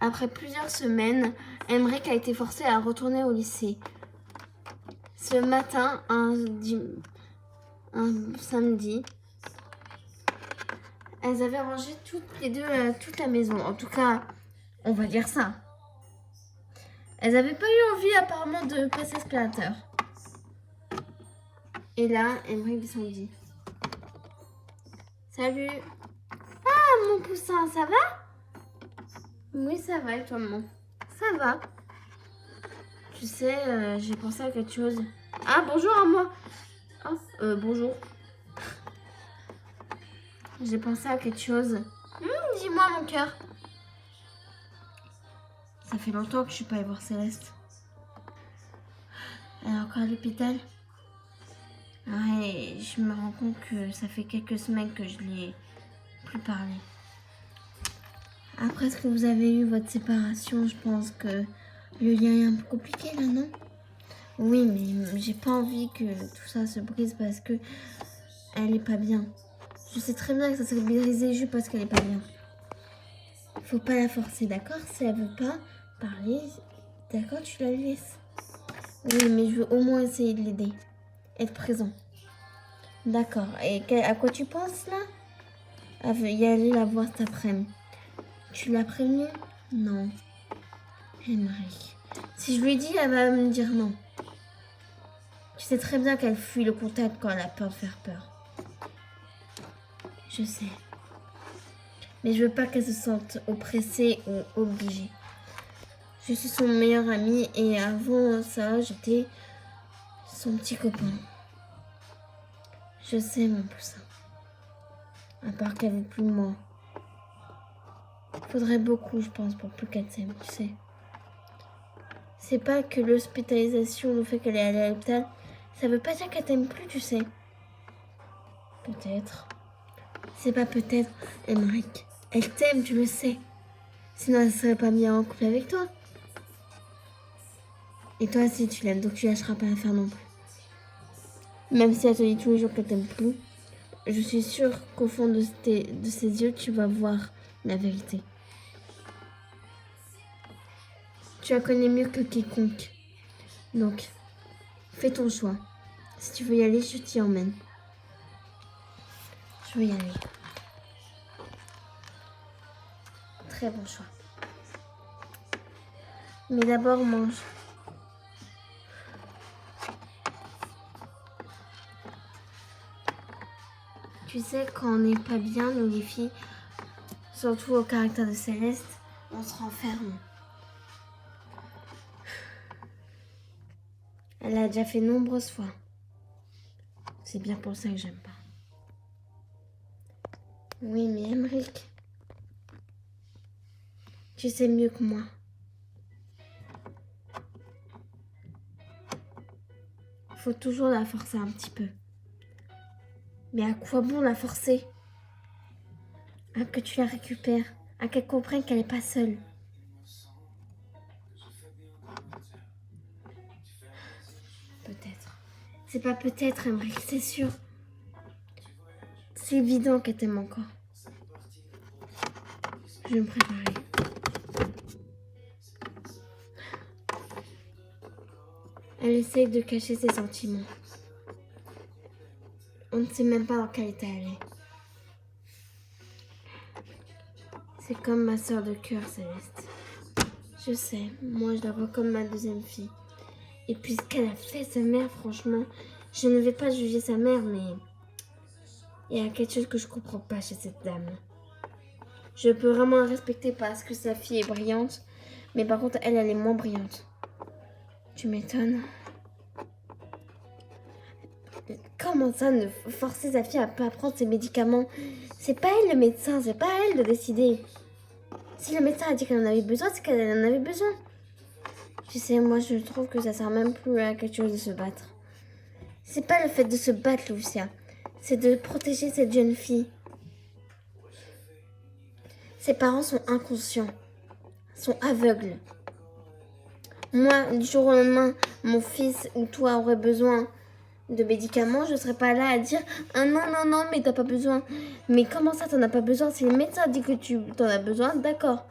Après plusieurs semaines, Emmerich a été forcé à retourner au lycée. Ce matin, un samedi, elles avaient rangé toutes les deux toute la maison. En tout cas, on va dire ça. Elles n'avaient pas eu envie apparemment de passer aspirateur. Et là, Emmerich descendit. Salut. Ah, mon poussin, ça va? Oui, ça va, et toi, maman? Ça va. Tu sais, j'ai pensé à quelque chose. Ah, bonjour à moi. Oh, bonjour. J'ai pensé à quelque chose. Dis-moi, mon cœur. Ça fait longtemps que je suis pas allée voir Céleste. Elle est encore à l'hôpital. Ouais, je me rends compte que ça fait quelques semaines que je lui ai plus parlé. Après ce que vous avez eu, votre séparation, je pense que le lien est un peu compliqué là, non? Oui, mais j'ai pas envie que tout ça se brise parce que elle est pas bien. Je sais très bien que ça serait brisé juste parce qu'elle est pas bien. Faut pas la forcer, d'accord? Si elle veut pas parler, d'accord, tu la laisses. Oui, mais je veux au moins essayer de l'aider. Être présent. D'accord. Et à quoi tu penses là? Elle veut y aller la voir cet après-midi. Tu l'as prévenue? Non. Emmerich. Si je lui dis, elle va me dire non. Tu sais très bien qu'elle fuit le contact quand elle a peur de faire peur. Je sais. Mais je veux pas qu'elle se sente oppressée ou obligée. Je suis son meilleur ami et avant ça, j'étais son petit copain. Je sais, mon poussin. À part qu'elle veut plus de moi. Faudrait beaucoup, je pense, pour plus qu'elle s'aime, tu sais. C'est pas que l'hospitalisation, le fait qu'elle est allée à l'hôpital, ça veut pas dire qu'elle t'aime plus, tu sais. Peut-être. C'est pas peut-être, Emmerich. Elle t'aime, tu le sais. Sinon, elle serait pas mise en couple avec toi. Et toi aussi, tu l'aimes, donc tu lâcheras pas l'affaire non plus. Même si elle te dit tous les jours qu'elle t'aime plus, je suis sûre qu'au fond de ses yeux, tu vas voir la vérité. Tu la connais mieux que quiconque. Donc, fais ton choix. Si tu veux y aller, je t'y emmène. Je veux y aller. Très bon choix. Mais d'abord, mange. Tu sais, quand on n'est pas bien, nous les filles, surtout au caractère de Céleste, on se renferme. Elle l'a déjà fait nombreuses fois. C'est bien pour ça que j'aime pas. Oui, mais Emmerich, tu sais mieux que moi. Faut toujours la forcer un petit peu. Mais à quoi bon la forcer? À que tu la récupères, à qu'elle comprenne qu'elle n'est pas seule. Peut-être. C'est pas peut-être, Emmerich, c'est sûr. C'est évident qu'elle t'aime encore. Je vais me préparer. Elle essaye de cacher ses sentiments. On ne sait même pas dans quel état elle est. C'est comme ma soeur de cœur, Céleste. Je sais, moi je la vois comme ma deuxième fille. Et puis ce qu'elle a fait, sa mère, franchement, je ne vais pas juger sa mère, mais il y a quelque chose que je comprends pas chez cette dame. Je peux vraiment la respecter parce que sa fille est brillante, mais par contre, elle est moins brillante. Tu m'étonnes. Comment ça, ne forcer sa fille à pas prendre ses médicaments? C'est pas elle le médecin, c'est pas elle de décider. Si le médecin a dit qu'elle en avait besoin, c'est qu'elle en avait besoin. Tu sais, moi je trouve que ça sert même plus à quelque chose de se battre. C'est pas le fait de se battre, Lucia. C'est de protéger cette jeune fille. Ses parents sont inconscients, sont aveugles. Moi, du jour au lendemain, mon fils ou toi aurait besoin de médicaments, je ne serais pas là à dire « Ah non, non, non, mais t'as pas besoin. » Mais comment ça, t'en as pas besoin? Si le médecin dit que tu t'en as besoin, d'accord.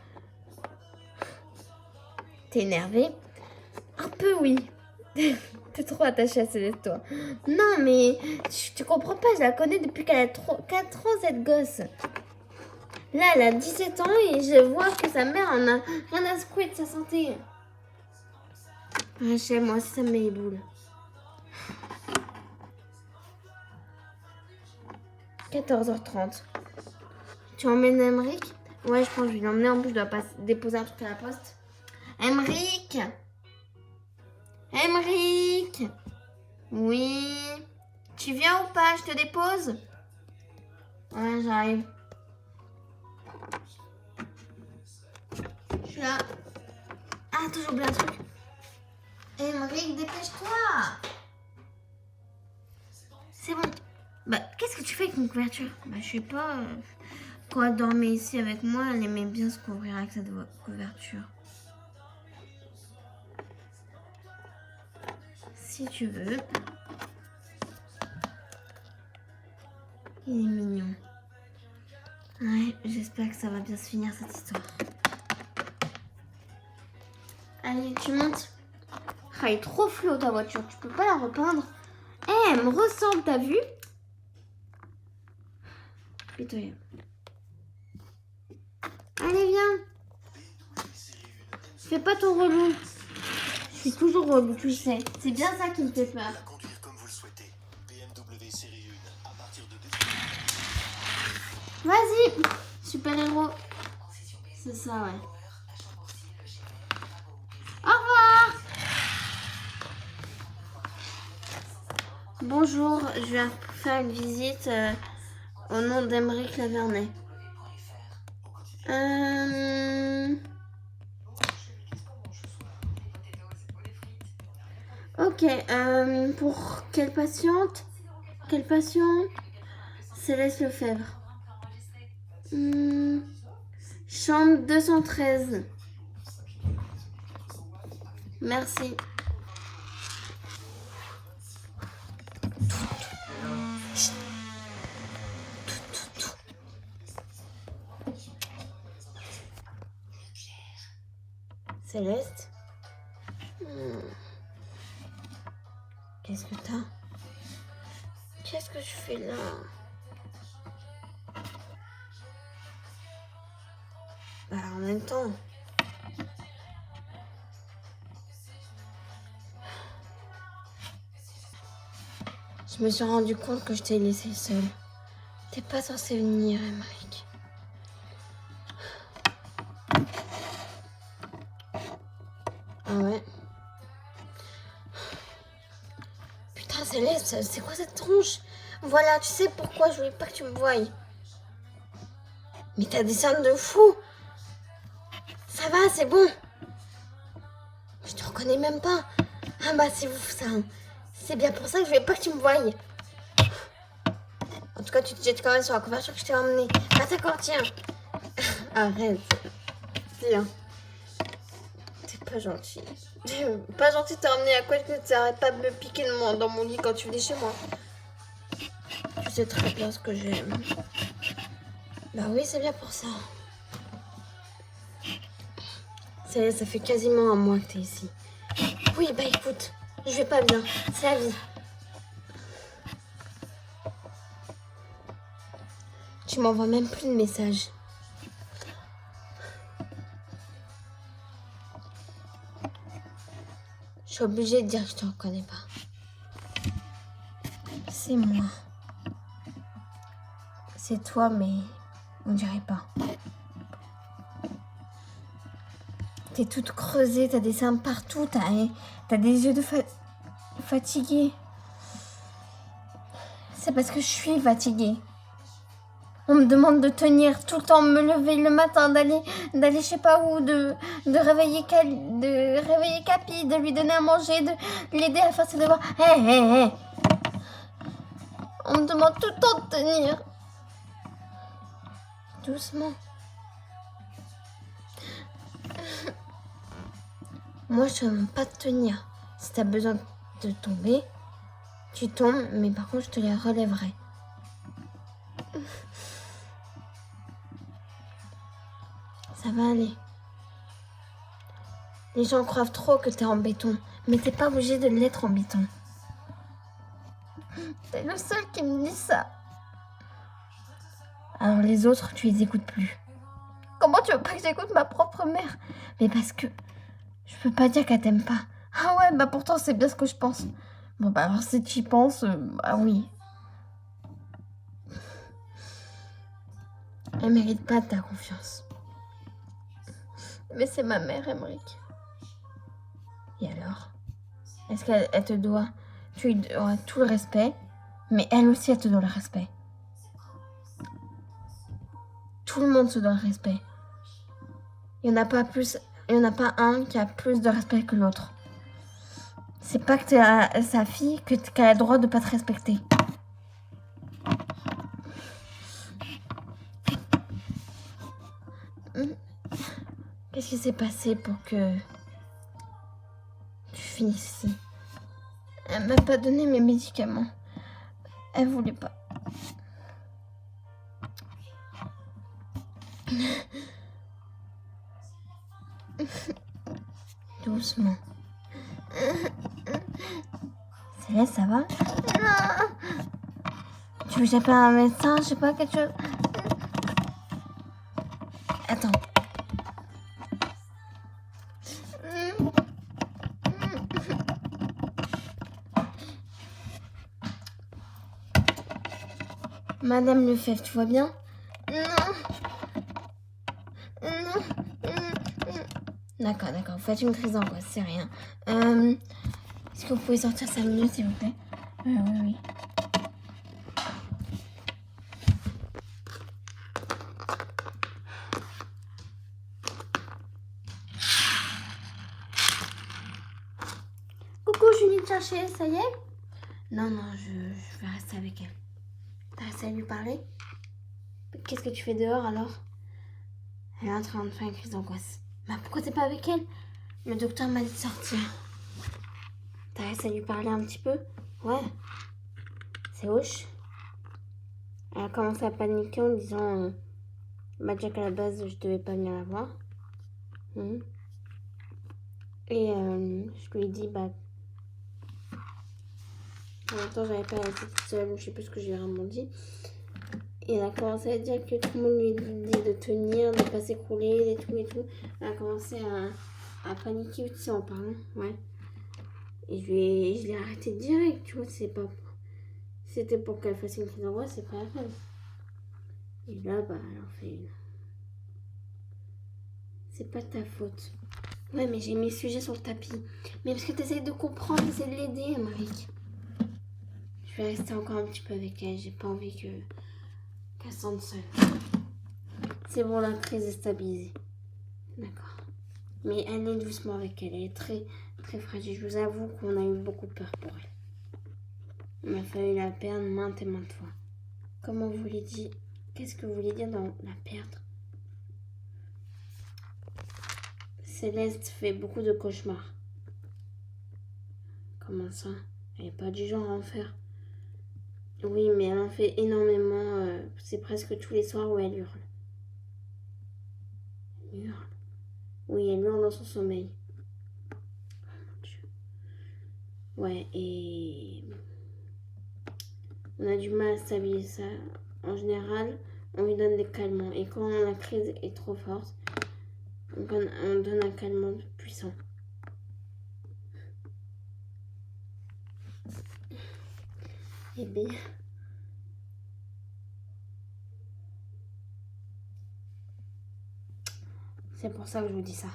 T'es énervé? Un peu, oui. T'es trop attachée à Céleste, toi. Non, mais tu comprends pas, je la connais depuis qu'elle a 4 ans, cette gosse. Là, elle a 17 ans et je vois que sa mère en a rien à secouer de sa santé. Rachel, moi aussi, ça me met les boules. 14h30. Tu emmènes Emmerich? Ouais, je pense que je vais l'emmener. En plus, je dois pas déposer un truc à la poste. Emmerich! Emmerich! Oui? Tu viens ou pas? Je te dépose? Ouais, j'arrive. Je suis là. Ah, toujours bien un truc. Emmerich, dépêche-toi! C'est bon. Bah, qu'est-ce que tu fais avec une couverture? Bah, je sais pas. Quand elle dormait ici avec moi, elle aimait bien se couvrir avec cette couverture. Si tu veux. Il est mignon. Ouais, j'espère que ça va bien se finir cette histoire. Allez, tu montes. Ah, elle est trop floue ta voiture, tu peux pas la repeindre. Eh, elle me ressemble, t'as vu? Pitoyable. Allez, viens. Fais pas ton relou. Je suis toujours relou, tu sais. C'est bien ça qui me fait peur. Vas-y, super-héros. C'est ça, ouais. Au revoir. Bonjour, je viens faire une visite au nom d'Emmerich Lavernay. Ok, pour quelle patiente? Quel patient? Céleste Lefebvre. Chambre 213. Merci. Céleste? Qu'est-ce que t'as? Qu'est-ce que tu fais là? Bah, en même temps. Je me suis rendu compte que je t'ai laissé seule. T'es pas censé venir, Emmerich. Ah ouais? Putain, Céleste, c'est quoi cette tronche? Voilà, tu sais pourquoi je voulais pas que tu me voies. Mais t'as des cernes de fou. Ça va, c'est bon. Je te reconnais même pas. Ah bah c'est ouf ça. C'est bien pour ça que je voulais pas que tu me voies. En tout cas, tu te jettes quand même sur la couverture que je t'ai emmenée. Ah d'accord, tiens. Arrête. Tiens. T'es pas gentil. Pas gentil de t'emmener à quoi que tu n'arrêtes pas de me piquer dans mon lit quand tu venais chez moi. Tu sais très bien ce que j'aime. Bah oui, c'est bien pour ça. Ça fait quasiment un mois que t'es ici. Oui, bah écoute, je vais pas bien. C'est la vie. Tu m'envoies même plus de messages. Je suis obligée de dire que je te reconnais pas. C'est moi. C'est toi, mais on dirait pas. T'es toute creusée, t'as des seins partout, t'as des yeux de fatiguée. C'est parce que je suis fatiguée. On me demande de tenir tout le temps, me lever le matin, d'aller je sais pas où, de réveiller Capi, de lui donner à manger, de l'aider à faire ses devoirs. Hé. On me demande tout le temps de tenir. Doucement. Moi, je ne demande pas de tenir. Si t'as besoin de tomber, tu tombes, mais par contre, je te les relèverai. Ça va aller. Les gens croient trop que t'es en béton, mais t'es pas obligé de l'être en béton. T'es le seul qui me dit ça. Alors les autres, tu les écoutes plus. Comment tu veux pas que j'écoute ma propre mère? Mais parce que je peux pas dire qu'elle t'aime pas. Ah ouais, bah pourtant c'est bien ce que je pense. Bon bah alors si tu y penses, ah oui. Elle mérite pas de ta confiance. Mais c'est ma mère, Emmerich. Et alors? Est-ce qu'elle te doit... Tu lui dois tout le respect, mais elle aussi, elle te doit le respect. Tout le monde se doit le respect. Il n'y en a pas plus... Il n'y en a pas un qui a plus de respect que l'autre. C'est pas que t'es sa fille qu'elle a le droit de pas te respecter. Qu'est-ce qui s'est passé pour que tu finisses ici? Elle m'a pas donné mes médicaments. Elle voulait pas. Doucement. Céleste, ça va? Non. Tu veux que j'appelle un médecin? Je sais pas, quelque chose. Attends. Madame Lefebvre, tu vois bien? Non. D'accord, vous faites une crise d'angoisse, c'est rien. Est-ce que vous pouvez sortir 5 minutes, s'il vous plaît? Oui. Coucou, je viens te chercher, ça y est? Non, je vais rester avec elle. T'as réussi à lui parler? Qu'est-ce que tu fais dehors alors? Elle est en train de faire une crise d'angoisse. Bah pourquoi t'es pas avec elle? Le docteur m'a dit de sortir. T'as réussi à lui parler un petit peu? Ouais. C'est hoche. Elle a commencé à paniquer en disant bah déjà qu'à la base je devais pas venir la voir. Et je lui ai dit bah en même temps j'avais pas la tête toute seule, je sais plus ce que j'ai vraiment dit. Et elle a commencé à dire que tout le monde lui dit de tenir, de pas s'écrouler, et tout. Elle a commencé à paniquer aussi en parlant, ouais. Et je l'ai arrêté direct, tu vois, c'était pour qu'elle fasse une crise d'angoisse, c'est pas la peine. Et là, bah, elle en fait une. C'est pas ta faute. Ouais, mais j'ai mis le sujet sur le tapis. Mais parce que t'essayes de comprendre, t'essayes de l'aider, Marie. Je vais rester encore un petit peu avec elle, j'ai pas envie qu'elle se sente seule. C'est bon, la crise est stabilisée. D'accord. Mais allez doucement avec elle, elle est très, très fragile. Je vous avoue qu'on a eu beaucoup peur pour elle. Il m'a fallu la perdre maintes et maintes fois. Comment vous voulez dire? Qu'est-ce que vous voulez dire dans la perdre? Céleste fait beaucoup de cauchemars. Comment ça? Elle n'est pas du genre à en faire. Oui, mais elle en fait énormément. C'est presque tous les soirs où elle hurle. Elle hurle? Oui, elle hurle dans son sommeil. Oh mon Dieu. Ouais, et on a du mal à stabiliser ça. En général, on lui donne des calmants. Et quand la crise est trop forte, on donne un calmant puissant. Eh bien, c'est pour ça que je vous dis ça.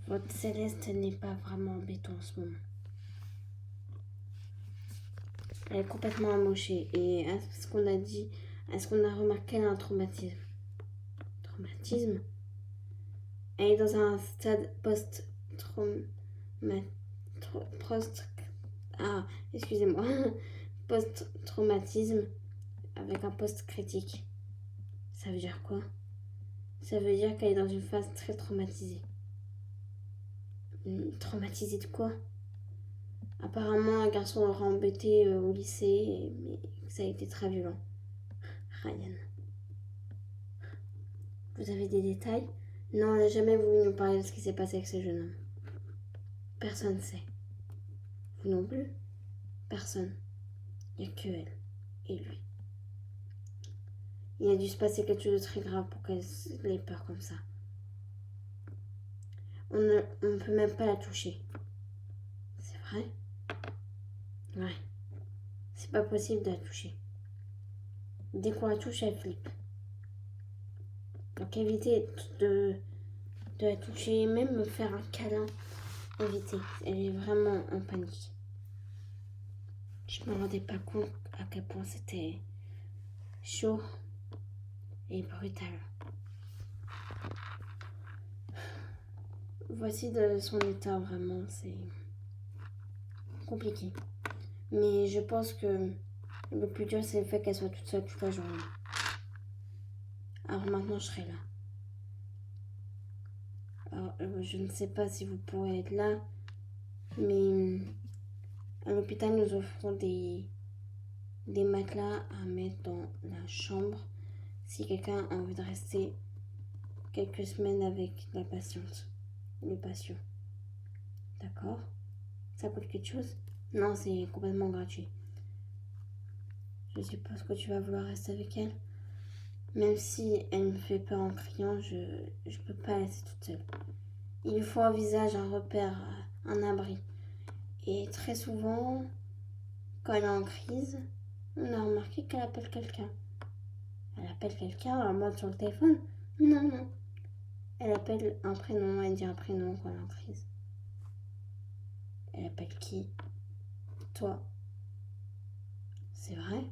Votre Céleste n'est pas vraiment en béton en ce moment. Elle est complètement amochée. Et à ce qu'on a dit, à ce qu'on a remarqué, elle a un traumatisme. Traumatisme? Elle est dans un stade post-traumatisme avec un post-critique. Ça veut dire quoi? Ça veut dire qu'elle est dans une phase très traumatisée. Traumatisée de quoi? Apparemment, un garçon l'aura embêtée au lycée, mais ça a été très violent. Ryan. Vous avez des détails? Non, elle n'a jamais voulu nous parler de ce qui s'est passé avec ce jeune homme. Personne ne sait. Vous non plus? Personne. Il n'y a que elle et lui. Il a dû se passer quelque chose de très grave pour qu'elle ait peur comme ça. On ne peut même pas la toucher. C'est vrai? Ouais. C'est pas possible de la toucher. Dès qu'on la touche, elle flippe. Donc évitez de la toucher, même me faire un câlin. Évitez. Elle est vraiment en panique. Je me rendais pas compte à quel point c'était chaud et brutal. Voici de son état, vraiment, c'est compliqué. Mais je pense que le plus dur, c'est le fait qu'elle soit toute seule toute la journée. Alors maintenant, je serai là. Alors, je ne sais pas si vous pourrez être là, mais à l'hôpital, nous offrons des matelas à mettre dans la chambre si quelqu'un a envie de rester quelques semaines avec la patiente, le patient. D'accord? Ça coûte quelque chose? Non, c'est complètement gratuit. Je suppose que tu vas vouloir rester avec elle. Même si elle me fait peur en criant, je peux pas la laisser toute seule. Il lui faut un visage, un repère, un abri. Et très souvent, quand elle est en crise, on a remarqué qu'elle appelle quelqu'un. Elle appelle quelqu'un en mode sur le téléphone? Non, non. Elle appelle un prénom, elle dit un prénom quand elle est en crise. Elle appelle qui? Toi. C'est vrai?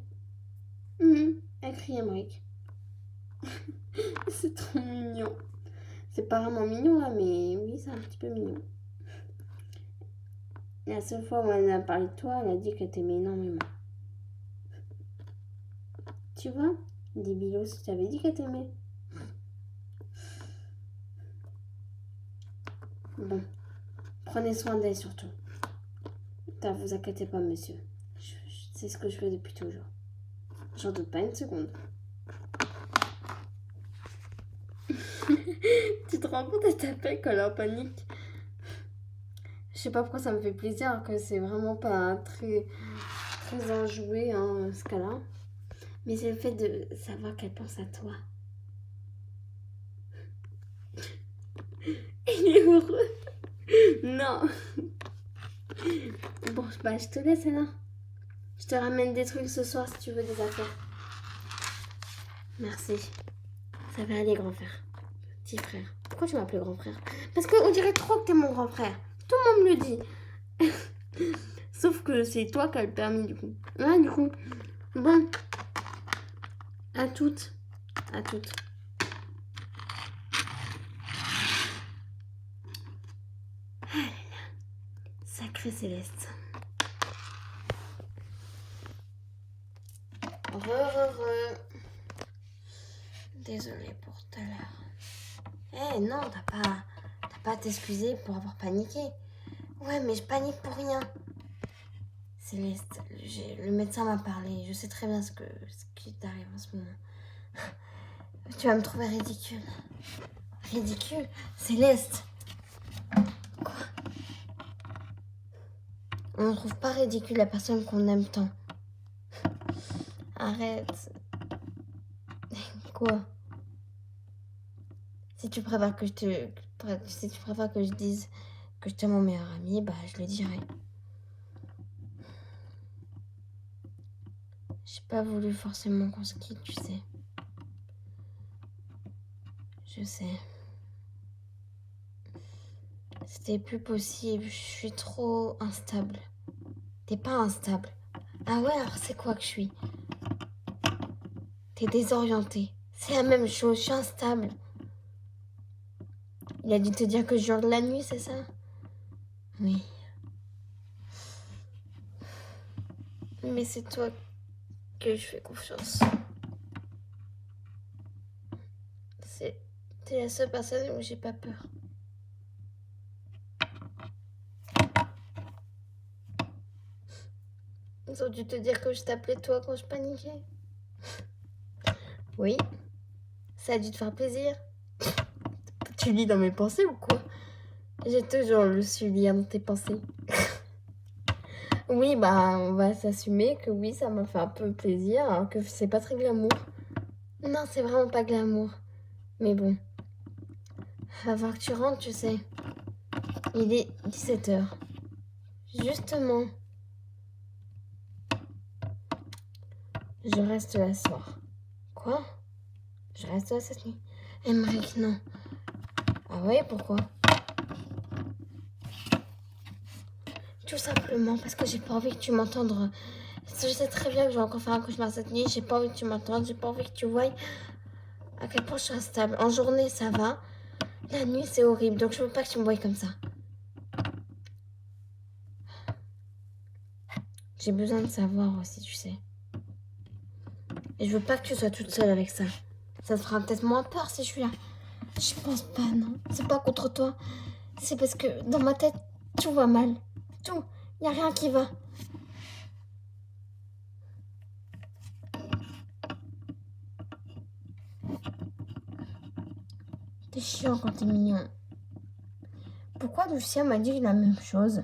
Elle crie Emmerich. C'est trop mignon. C'est pas vraiment mignon là, mais oui, c'est un petit peu mignon. La seule fois où elle a parlé de toi, elle a dit qu'elle t'aimait énormément. Tu vois, dit Bilo, si tu avais dit qu'elle t'aimait. Bon, prenez soin d'elle surtout. Ne vous inquiétez pas, monsieur. C'est ce que je fais depuis toujours. J'en doute pas une seconde. Tu te rends compte, elle t'appelle quand elle est en panique. Je sais pas pourquoi ça me fait plaisir, que c'est vraiment pas très enjoué ce cas-là. Mais c'est le fait de savoir qu'elle pense à toi. Il est heureux. Non. Bon, bah je te laisse alors. Je te ramène des trucs ce soir si tu veux des affaires. Merci. Ça va aller, grand frère. Petit frère. Pourquoi tu m'appelles grand frère? Parce qu'on dirait trop que t'es mon grand frère. Tout le monde me le dit. Sauf que c'est toi qui as le permis du coup. Ouais, du coup. Bon. À toutes. À toutes. Ah là là. Sacré Céleste. Désolée pour tout à l'heure. Eh non, t'as pas à t'excuser pour avoir paniqué. Ouais, mais je panique pour rien. Céleste, le médecin m'a parlé. Je sais très bien ce qui t'arrive en ce moment. Tu vas me trouver ridicule. Ridicule? Céleste. Quoi? On ne trouve pas ridicule la personne qu'on aime tant. Arrête. Quoi? Si tu préfères que je dise que je t'aime mon meilleur ami, bah je le dirai. J'ai pas voulu forcément qu'on se quitte, tu sais. Je sais. C'était plus possible, je suis trop instable. T'es pas instable. Ah ouais, alors c'est quoi que je suis? T'es désorienté. C'est la même chose, je suis instable. Il a dû te dire que je hurle la nuit, c'est ça? Oui. Mais c'est toi que je fais confiance. T'es la seule personne où j'ai pas peur. Ils ont dû te dire que je t'appelais toi quand je paniquais. Oui. Ça a dû te faire plaisir. Tu lis dans mes pensées ou quoi? J'ai toujours su lire dans tes pensées. Oui, bah, on va s'assumer que oui, ça m'a fait un peu plaisir, alors que c'est pas très glamour. Non, c'est vraiment pas glamour. Mais bon. Va voir que tu rentres, tu sais. Il est 17h. Justement. Je reste là ce soir. Quoi? Je reste là cette nuit. Emmerich, non. Ah ouais, pourquoi? Tout simplement parce que j'ai pas envie que tu m'entendes. Je sais très bien que je vais encore faire un cauchemar cette nuit. J'ai pas envie que tu m'entendes. J'ai pas envie que tu voies à quel point je suis instable. En journée, ça va. La nuit, c'est horrible. Donc, je veux pas que tu me voies comme ça. J'ai besoin de savoir aussi, tu sais. Et je veux pas que tu sois toute seule avec ça. Ça te fera peut-être moins peur si je suis là. Je pense pas, non. C'est pas contre toi. C'est parce que dans ma tête, tout va mal. Tout. Y a rien qui va. T'es chiant quand t'es mignon. Pourquoi Lucien m'a dit la même chose?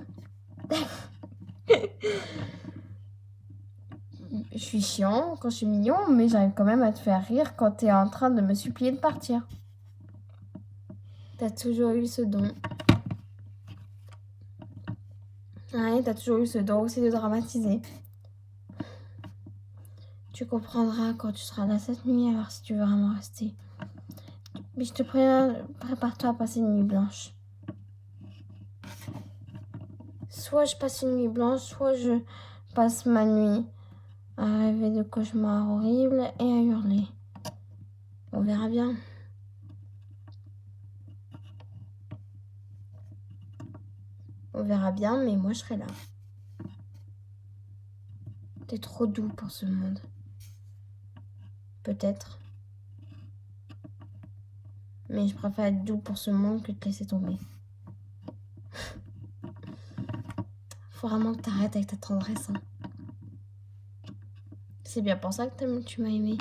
Je suis chiant quand je suis mignon, mais j'arrive quand même à te faire rire quand t'es en train de me supplier de partir. T'as toujours eu ce don. Ouais, t'as toujours eu ce don aussi de dramatiser. Tu comprendras quand tu seras là cette nuit, alors si tu veux vraiment rester. Mais je te préviens, prépare-toi à passer une nuit blanche. Soit je passe une nuit blanche, soit je passe ma nuit à rêver de cauchemars horribles et à hurler. On verra bien. On verra bien, mais moi je serai là. T'es trop doux pour ce monde. Peut-être. Mais je préfère être doux pour ce monde que de te laisser tomber. Faut vraiment que t'arrêtes avec ta tendresse. Hein. C'est bien pour ça que tu m'as aimé.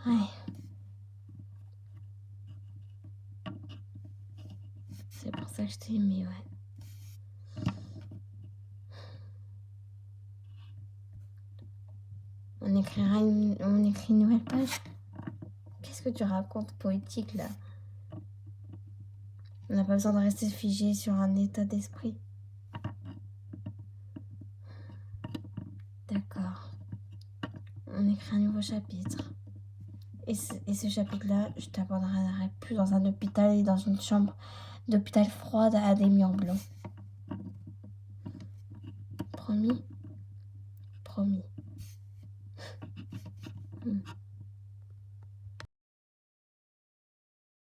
Ouais. C'est pour ça que je t'ai aimé, ouais. On écrit une nouvelle page. Qu'est-ce que tu racontes poétique là? On n'a pas besoin de rester figé sur un état d'esprit. D'accord. On écrit un nouveau chapitre. Et ce chapitre-là, je t'abandonnerai plus dans un hôpital et dans une chambre d'hôpital froide à des murs blancs. Promis? Promis.